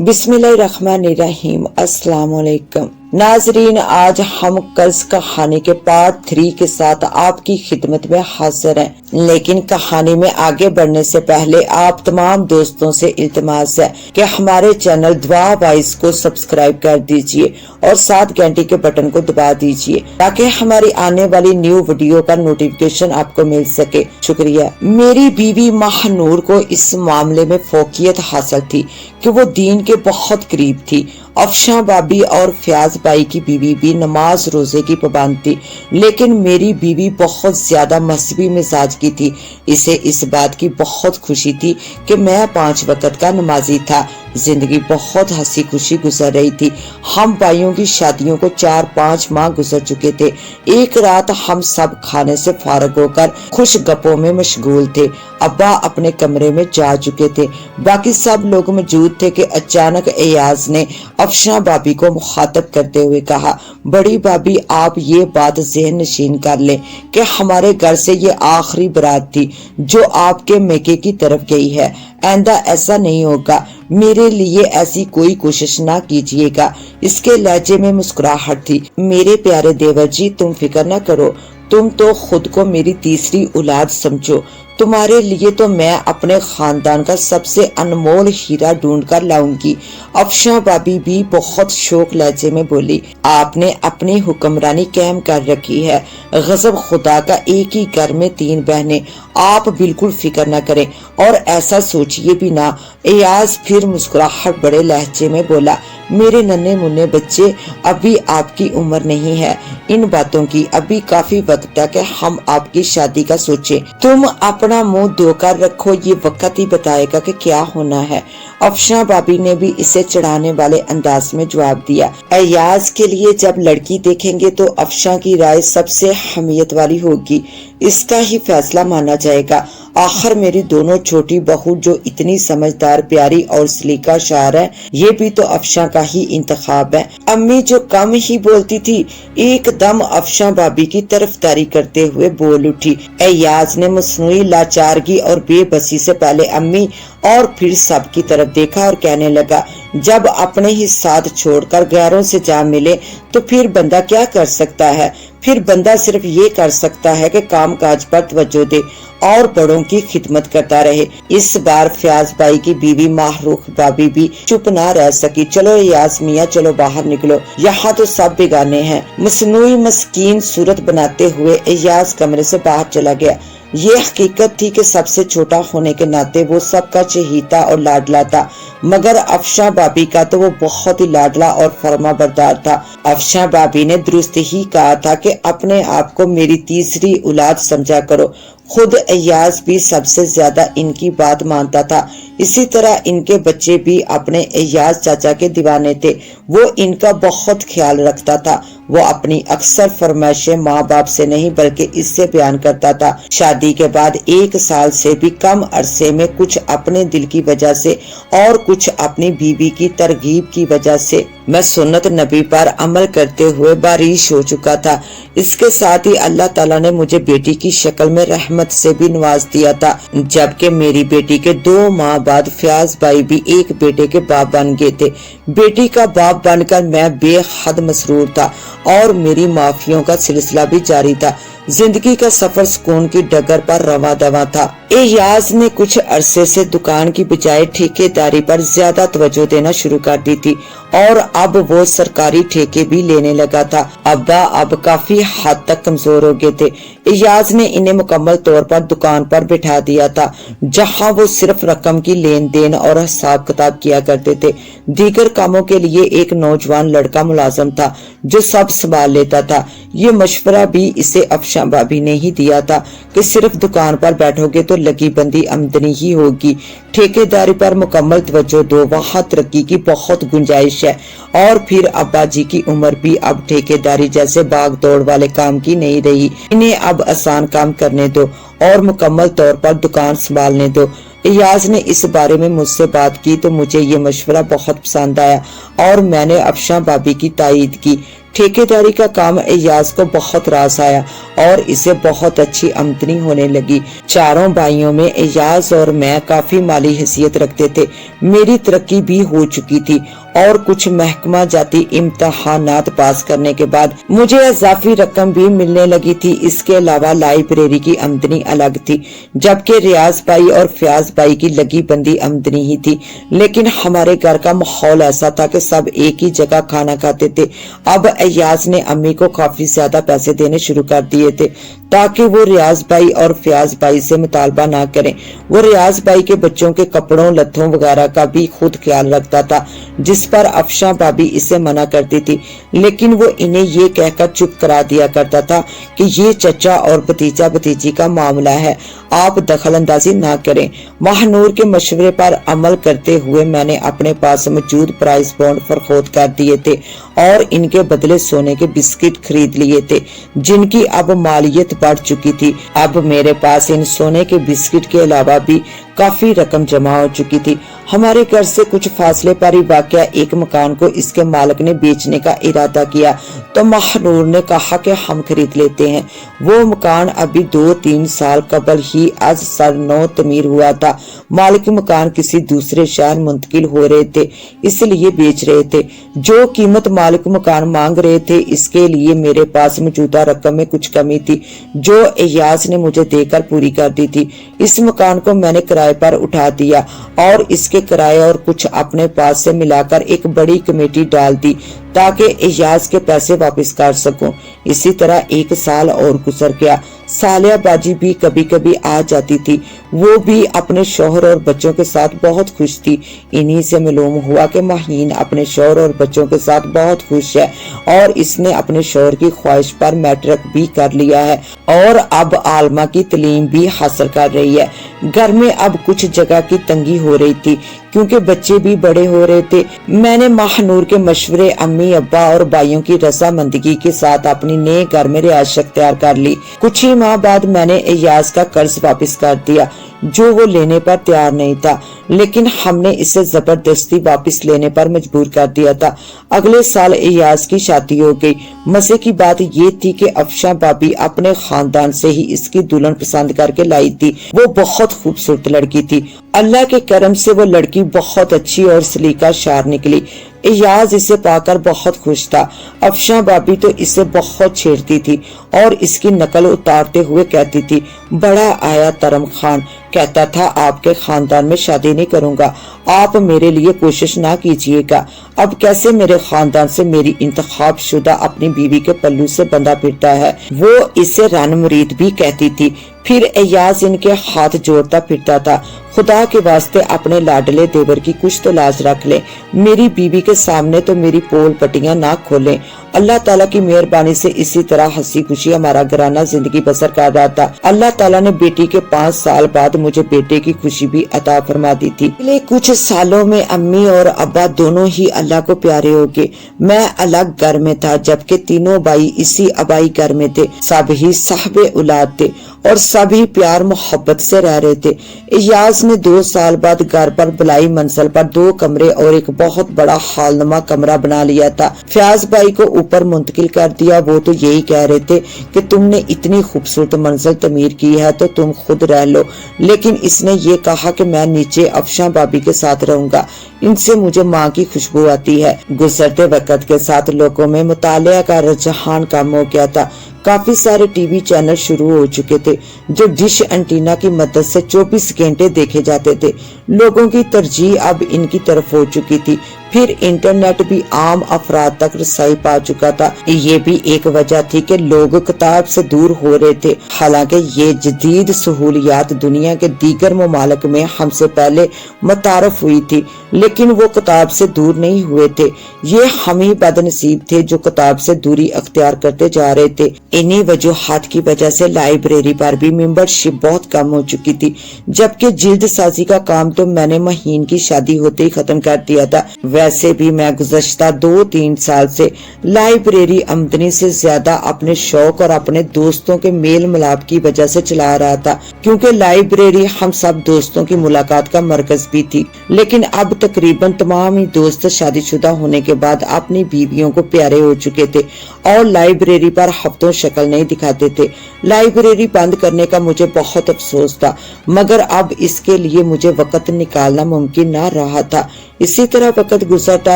बिस्मिल्लाहिर्रहमानिर्रहीम। अस्सलाम वालेकुम नाजरीन, आज हम कर्ज कहानी के पार्ट 3 के साथ आपकी खिदमत में हाजिर हैं। लेकिन कहानी में आगे बढ़ने से पहले आप तमाम दोस्तों से इल्तिमास है कि हमारे चैनल दुआ वॉइस को सब्सक्राइब कर दीजिए और साथ घंटी के बटन को दबा दीजिए ताकि हमारी आने वाली न्यू वीडियो का नोटिफिकेशन आपको मिल सके। शुक्रिया। मेरी बीवी महानूर को इस मामले में फोकियत हासिल थी कि वो दीन के बहुत करीब थी। अफशा भाभी और फयाज भाई की बीवी भी नमाज रोजे की पाबंद थी, लेकिन मेरी बीवी बहुत ज्यादा मजहबी मिजाज की थी। इसे इस बात की बहुत खुशी थी कि मैं 5 वक्त का नमाजी था। जिंदगी बहुत हंसी खुशी गुजर रही थी। हम भाइयों की शादियों को 4-5 माह गुजर चुके थे। एक रात हम सब खाने से फारग होकर खुश गप्पों में मशगूल थे। अब्बा अपने कमरे में जा चुके थे, बाकी सब लोग मौजूद थे कि अचानक एयाज ने अफशा भाभी को मुखातब करते हुए कहा, बड़ी भाभी आप ये बात ज़हन नशीन कर लें कि हमारे घर से ये आखिरी बारात थी जो आपके मेके की तरफ गई है। आइंदा ऐसा नहीं होगा। मेरे लिए ऐसी कोई कोशिश ना कीजिएगा। इसके लहजे में मुस्कुराहट थी। मेरे प्यारे देवर जी, तुम फिक्र न करो। तुम तो खुद को मेरी तीसरी औलाद समझो। तुम्हारे लिए तो मैं अपने खानदान का सबसे अनमोल हीरा ढूंढ कर लाऊंगी। अफशा भाभी भी बहुत शौक लहजे में बोली, आपने अपनी हुक्मरानी कायम कर रखी है। गजब खुदा का, एक ही घर में 3 बहनें। आप बिल्कुल फिक्र न करें और ऐसा सोचिए भी ना। एयाज फिर मुस्कुराहट बड़े लहजे में बोला, मेरे नन्हे मुन्ने बच्चे, अभी आपकी उम्र नहीं है इन बातों की। अभी काफी वक्त है कि हम आपकी शादी का सोचें। तुम अपना मुंह धोकर रखो, ये वक्त ही बताएगा कि क्या होना है। अफशा भाभी ने भी इसे चढ़ाने वाले अंदाज में जवाब दिया, एयाज के लिए जब लड़की देखेंगे तो अफशा की राय सबसे अहमियत वाली होगी। इसका ही फैसला माना जाएगा। आखिर मेरी दोनों छोटी बहू जो इतनी समझदार, प्यारी और सलीका शार है, ये भी तो अफशा का ही इंतखाब है। अम्मी जो कम ही बोलती थी, एकदम अफशा भाभी की तरफदारी करते हुए बोल उठी। एयाज ने मसनूई लाचारगी और बेबसी से पहले अम्मी और फिर सब की तरफ देखा और कहने लगा, जब अपने ही साथ छोड़कर गैरों से जा मिले तो फिर बंदा क्या कर सकता है। फिर बंदा सिर्फ ये कर सकता है कि काम काज पर तवज्जो दे और बड़ों की खिदमत करता रहे। इस बार फयाज भाई की बीवी माहरूख भाभी भी चुप ना रह सकी। चलो एयाज मियाँ, चलो बाहर निकलो, यहाँ तो सब बेगाने हैं। मसनूई मस्कीन सूरत बनाते हुए एयाज कमरे से बाहर चला गया। ये हकीकत थी कि सबसे छोटा होने के नाते वो सबका चहीता और लाडला था, मगर अफशा भाभी का तो वो बहुत ही लाडला और फरमाबरदार था। अफशा भाभी ने दुरुस्त ही कहा था कि अपने आप को मेरी तीसरी औलाद समझा करो। खुद एयाज भी सबसे ज्यादा इनकी बात मानता था। इसी तरह इनके बच्चे भी अपने एयाज चाचा के दीवाने थे। वो इनका बहुत ख्याल रखता था। वो अपनी अक्सर फरमाइशें माँ बाप से नहीं बल्कि इससे बयान करता था। शादी के बाद 1 साल से भी कम अरसे में कुछ अपने दिल की वजह से और कुछ अपनी बीवी की तरगीब की वजह से मैं सुन्नत नबी पर अमल करते हुए बारिश हो चुका था। इसके साथ ही अल्लाह ताला ने मुझे बेटी की शक्ल में रहमत से भी नवाज दिया था। जबकि मेरी बेटी के 2 माह बाद फयाज भाई भी एक बेटे के बाप बन गए थे। बेटी का बाप बनकर मैं बेहद मसरूर था और मेरी माफियों का सिलसिला भी जारी था। जिंदगी का सफर सुकून की डगर पर रवा दवा था। एयाज ने कुछ अरसे से दुकान की बजाय ठेकेदारी पर ज्यादा तवज्जो देना शुरू कर दी थी और अब वो सरकारी ठेके भी लेने लगा था। अब्बा अब काफी हद तक कमजोर हो गए थे। एयाज ने इन्हें मुकम्मल तौर पर दुकान पर बिठा दिया था, जहां वो सिर्फ रकम की लेन देन और हिसाब किताब किया करते थे। दीगर कामों के लिए एक नौजवान लड़का मुलाजम था जो सब संभाल लेता था। ये मशवरा भी इसे अफशा भाभी ने ही दिया था कि सिर्फ दुकान पर बैठोगे तो लगी बंदी आमदनी ही होगी। ठेकेदारी पर मुकम्मल तवज्जो दो, वहाँ तरक्की की बहुत गुंजाइश है। और फिर अब्बा जी की उम्र भी अब ठेकेदारी जैसे भाग दौड़ वाले काम की नहीं रही। इन्हें अब आसान काम करने दो और मुकम्मल तौर पर दुकान संभालने दो। एयाज ने इस बारे में मुझसे बात की तो मुझे ये मशवरा बहुत पसंद आया और मैंने अफशा भाभी की तायीद की। ठेकेदारी का काम एयाज को बहुत रास आया और इसे बहुत अच्छी आमदनी होने लगी। चारों भाइयों में एयाज और मैं काफी माली हैसियत रखते थे। मेरी तरक्की भी हो चुकी थी और कुछ महकमा जाती इम्तहानात पास करने के बाद मुझे इजाफी रकम भी मिलने लगी थी। इसके अलावा लाइब्रेरी की आमदनी अलग थी, जबकि रियाज भाई और फयाज भाई की लगी बंदी आमदनी ही थी। लेकिन हमारे घर का माहौल ऐसा था कि सब एक ही जगह खाना खाते थे। अब एयाज ने अम्मी को काफी ज्यादा पैसे देने शुरू कर दिए थे ताकि वो रियाज भाई और फयाज भाई से मुतालबा ना करें। वो रियाज भाई के बच्चों के कपड़ों लत्थों वगैरह का भी खुद ख्याल रखता था, जिस पर अफशा भाभी इसे मना करती थी, लेकिन वो इन्हें ये कहकर चुप करा दिया करता था कि ये चचा और भतीजा भतीजी का मामला है, आप दखल अंदाजी ना करें। महानूर के मशवरे पर अमल करते हुए मैंने अपने पास मौजूद प्राइस बॉन्ड फरोख्त कर दिए थे और इनके बदले सोने के बिस्किट खरीद लिए थे, जिनकी अब मालियत बढ़ चुकी थी। अब मेरे पास इन सोने के बिस्किट के अलावा भी काफी रकम जमा हो चुकी थी। हमारे घर से कुछ फासले पर ही वाक़या एक मकान को इसके मालिक ने बेचने का इरादा किया तो महानूर ने कहा कि हम खरीद लेते हैं। वो मकान अभी 2-3 साल कबल ही आज सरनो तमीर हुआ था। मालिक मकान किसी दूसरे शहर मुंतकिल हो रहे थे, इसलिए बेच रहे थे। जो कीमत मालिक मकान मांग रहे थे, इसके लिए मेरे पास मौजूदा रकम में कुछ कमी थी जो एयाज ने मुझे देकर पूरी कर दी थी। इस मकान को मैंने किराए पर उठा दिया और इसके किराए और कुछ अपने पास से मिलाकर एक बड़ी कमेटी डाल दी ताकि एयाज के पैसे वापस कर सकूं। इसी तरह 1 साल और गुजर गया। सालिया बाजी भी कभी कभी आ जाती थी। वो भी अपने शौहर और बच्चों के साथ बहुत खुश थी। इन्हीं से मालूम हुआ कि माहीन अपने शौहर और बच्चों के साथ बहुत खुश है और इसने अपने शौहर की ख्वाहिश पर मैट्रिक भी कर लिया है और अब आलमा की तालीम भी हासिल कर रही है। घर में अब कुछ जगह की तंगी हो रही थी क्योंकि बच्चे भी बड़े हो रहे थे। मैंने महानूर के मशवरे, अम्मी अब्बा और भाइयों की रजामंदगी के साथ अपनी नए घर में रिहाइश अख्तियार कर ली। कुछ ही माह बाद मैंने एयाज का कर्ज वापस कर दिया जो वो लेने पर तैयार नहीं था, लेकिन हमने इसे जबरदस्ती वापस लेने पर मजबूर कर दिया था। अगले साल एयाज की शादी हो गई। मजे की बात ये थी कि अफशा भाभी अपने खानदान से ही इसकी दुल्हन पसंद करके लाई थी। वो बहुत खूबसूरत लड़की थी। अल्लाह के करम से वो लड़की बहुत अच्छी और सलीका शार निकली। एयाज इसे पाकर बहुत खुश था। अफशा भाभी तो इसे बहुत छेड़ती थी और इसकी नकल उतारते हुए कहती थी, बड़ा आया तरम खान, कहता था आपके खानदान में शादी नहीं करूंगा, आप मेरे लिए कोशिश ना कीजिएगा। अब कैसे मेरे खानदान से मेरी इंतखाब शुदा अपनी बीवी के पल्लू से बंधा फिरता है। वो इसे रन मुरीद भी कहती थी। फिर एयाज इनके हाथ जोड़ता फिरता था, खुदा के वास्ते अपने लाडले देवर की कुछ तो लाज रख ले, मेरी बीवी के सामने तो मेरी पोल पट्टियां ना खोलें। अल्लाह ताला की मेहरबानी से इसी तरह हंसी खुशी हमारा घराना जिंदगी बसर कर रहा था। अल्लाह ताला ने बेटी के 5 साल बाद मुझे बेटे की खुशी भी अता फरमा दी थी। पिछले कुछ सालों में अम्मी और अब्बा दोनों ही अल्लाह को प्यारे हो गए। मैं अलग घर में था जबकि तीनों भाई इसी आबाई घर में थे। सब ही साहबे औलाद थे और सभी प्यार मोहब्बत से रह रहे थे। एयाज ने 2 साल बाद घर पर बलाई मंजिल पर 2 कमरे और एक बहुत बड़ा हालनुमा कमरा बना लिया था। फयाज भाई को ऊपर मुंतकिल कर दिया। वो तो यही कह रहे थे कि तुमने इतनी खूबसूरत मंजिल तमीर की है तो तुम खुद रह लो, लेकिन इसने ये कहा कि मैं नीचे अफशा भाभी के साथ रहूंगा, इनसे मुझे माँ की खुशबू आती है। गुजरते वक्त के साथ लोगों में मुतालिया का रुझान कम हो गया था। काफी सारे टीवी चैनल शुरू हो चुके थे जो डिश एंटीना की मदद से 24 घंटे देखे जाते थे। लोगों की तरजीह अब इनकी तरफ हो चुकी थी। फिर इंटरनेट भी आम अफराद तक रसाई पा चुका था। ये भी एक वजह थी कि लोग किताब से दूर हो रहे थे। हालांकि ये जदीद सहूलियात दुनिया के दीगर ममालिक में हमसे पहले मुतारफ हुई थी, लेकिन वो किताब से दूर नहीं हुए थे। ये हम ही बदनसीब थे जो किताब से दूरी अख्तियार करते जा रहे थे। इन्हीं वजूहात की वजह से लाइब्रेरी पर भी मेंबरशिप बहुत कम हो चुकी थी, जबकि जिल्द साजी का काम तो मैंने महीन की शादी होते ही खत्म कर दिया था। वैसे भी मैं गुज़श्ता 2-3 साल से लाइब्रेरी आमदनी से ज्यादा अपने शौक और अपने दोस्तों के मेल मिलाप की वजह से चला रहा था, क्योंकि लाइब्रेरी हम सब दोस्तों की मुलाकात का मरकज भी थी। लेकिन अब तकरीबन तमाम ही दोस्त शादीशुदा होने के बाद अपनी बीवियों को प्यारे हो चुके थे और लाइब्रेरी पर हफ्तों शक्ल नहीं दिखाते थे। लाइब्रेरी बंद करने का मुझे बहुत अफसोस था, मगर अब इसके लिए मुझे वक्त निकालना मुमकिन न रहा था। इसी तरह वक्त गुजरता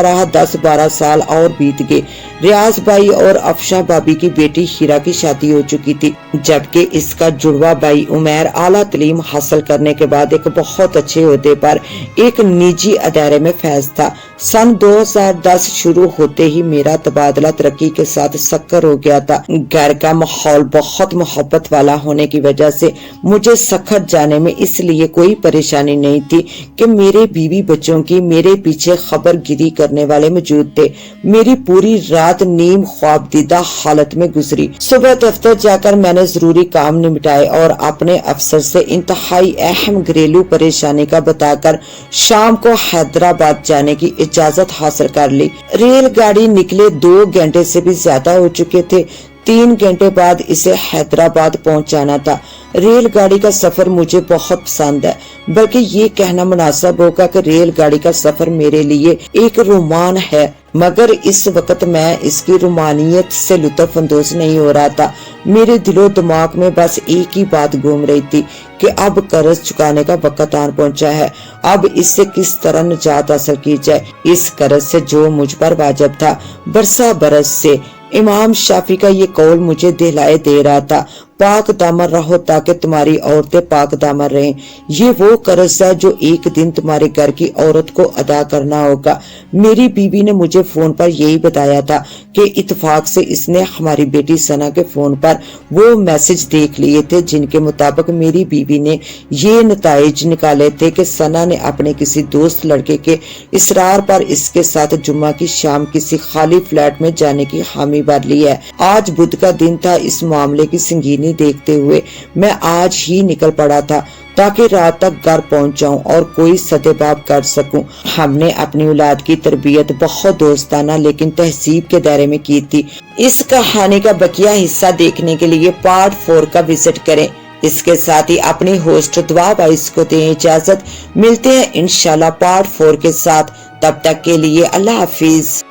रहा। 10-12 साल और बीत गए। रियाज भाई और अफशा भाभी की बेटी हीरा की शादी हो चुकी थी, जबकि इसका जुड़वा भाई उमैर आला तालीम हासिल करने के बाद एक बहुत अच्छे ओहदे पर एक निजी अदारे में फैज था। सन 2010 शुरू होते ही मेरा तबादला तरक्की के साथ सक्कर हो गया था। घर का माहौल बहुत मोहब्बत वाला होने की वजह से मुझे सखर जाने में इसलिए कोई परेशानी नहीं थी कि मेरे बीवी बच्चों की मेरे पीछे खबर गिरी करने वाले मौजूद थे। मेरी पूरी रात नीम ख्वाबदीदा हालत में गुजरी। सुबह दफ्तर जाकर मैंने जरूरी काम निपटाए और अपने अफसर से इंतहाई अहम घरेलू परेशानी का बताकर शाम को हैदराबाद जाने की इजाजत हासिल कर ली। रेलगाड़ी निकले 2 घंटे से भी ज्यादा हो चुके थे। 3 घंटे बाद इसे हैदराबाद पहुंचाना था। रेलगाड़ी का सफर मुझे बहुत पसंद है, बल्कि ये कहना मुनासिब होगा कि रेलगाड़ी का सफर मेरे लिए एक रोमान है, मगर इस वक्त मैं इसकी रोमानियत से लुत्फ अंदोज नहीं हो रहा था। मेरे दिलो दिमाग में बस एक ही बात घूम रही थी कि अब कर्ज चुकाने का वक्त आन पहुंचा है। अब इससे किस तरह निजात हासिल की जाए, इस कर्ज से जो मुझ पर वाजिब था बरसा बरस से। इमाम शाफी का ये कौल मुझे दिलाए दे रहा था, पाक दामन रहो ताकि तुम्हारी औरतें पाक दामन रहें। ये वो कर्ज है जो एक दिन तुम्हारे घर की औरत को अदा करना होगा। मेरी बीवी ने मुझे फोन पर यही बताया था कि इत्तेफाक से इसने हमारी बेटी सना के फोन पर वो मैसेज देख लिए थे जिनके मुताबिक मेरी बीवी ने ये नताइज निकाले थे कि सना ने अपने किसी दोस्त लड़के के इसरार पर इसके साथ जुम्मा की शाम किसी खाली फ्लैट में जाने की हामी भर ली है। आज बुध का दिन था। इस मामले की संगीनी देखते हुए मैं आज ही निकल पड़ा था ताकि रात तक घर पहुंच जाऊं और कोई सदेबाब कर सकूं। हमने अपनी औलाद की तरबियत बहुत दोस्ताना लेकिन तहजीब के दायरे में की थी। इस कहानी का बकिया हिस्सा देखने के लिए पार्ट 4 का विजिट करें। इसके साथ ही अपनी होस्ट दुआ बाइस को दें इजाजत। मिलते हैं इंशाल्लाह पार्ट 4 के साथ। तब तक के लिए अल्लाह हाफिज।